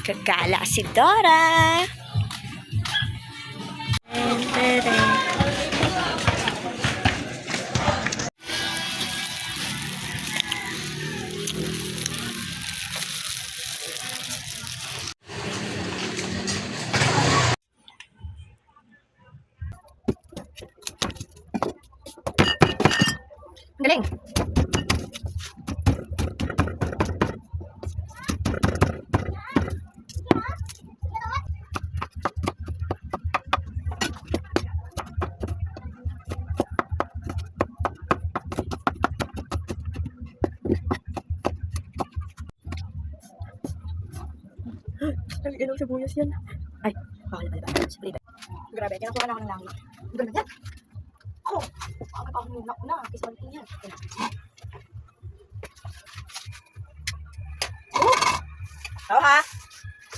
Gagala si Dora. Galing. Ay, ilaw sa buyas yan. Ay, bawal na pala. Grabe, kinakuha na ako ng langit. Ang ganda yan. Ako, agad ako na. Kasi malitin yan. Oo ha?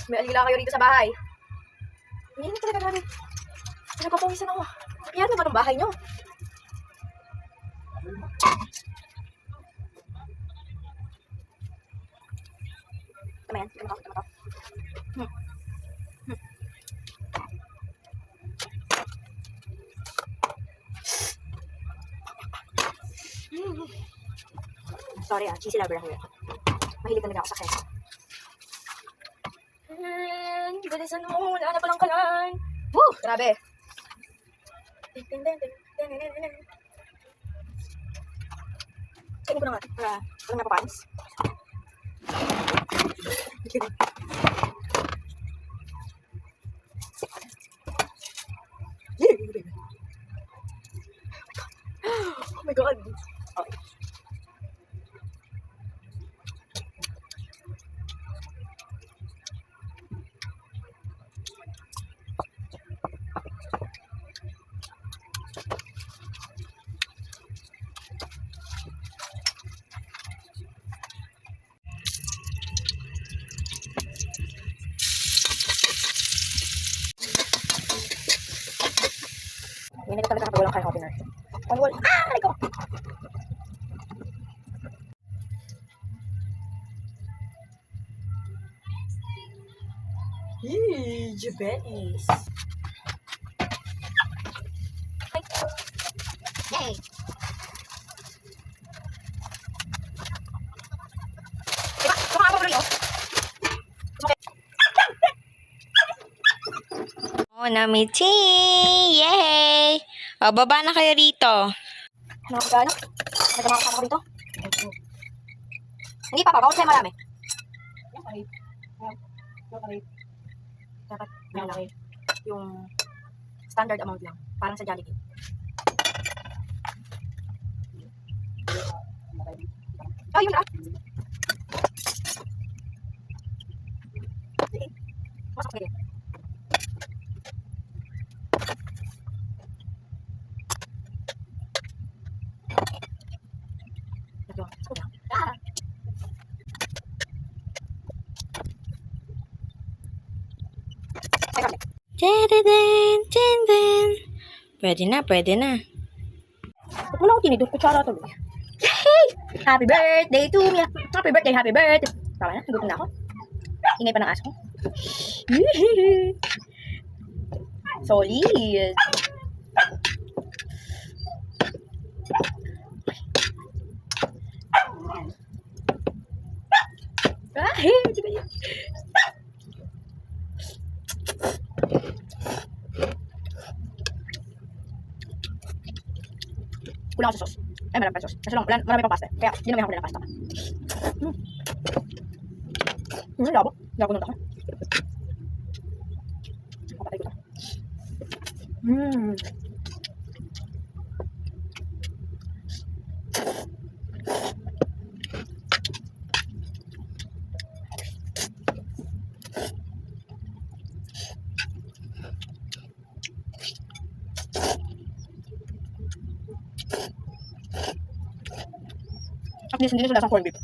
May alila kayo rito sa bahay. Hindi talaga grabe. Nagpapawisan ako. Yan naman ang bahay nyo. Tama yan. Tama to. Sorry cheesy lover ako yan. Mahilig talaga ako sa keso. Bilisan mo, wala na palang kalan. Woo! Grabe. Kainin ko na nga, para walang napapanis. Oh my god. Okay. Hindi ka talaga kapag walang can opener. On wall. Aray ko! Yee, Japanese. Yay! Diba? Kumaka ko rin, oh. Oh, Namichi! Yay! O, baba na kayo rito. Ano ka gano'n? Nagkamakasama ko dito? Hindi pa, bawal sa'yo marami. Dapat malaki. Yung standard amount lang. Parang sa Jollibee. Oh, yun na. Masok ka din. Tadadun. Pwede na, pwede na. Ba't mo na ako tinidor? Kutsara tuloy. Yay! Happy birthday to me! Happy birthday, happy birthday! Tama na, gutom na ako. Ingay pa ng aso ko. Solid! Ay, sige yun. Kulang ako sa sauce. Ay, marami pa sauce. Kasi lang, marami pang pasta. Kaya, hindi naman ako ng pasta. Labo. Labo nung ako. Papatay ko na. At least hindi na sila sa corned beef.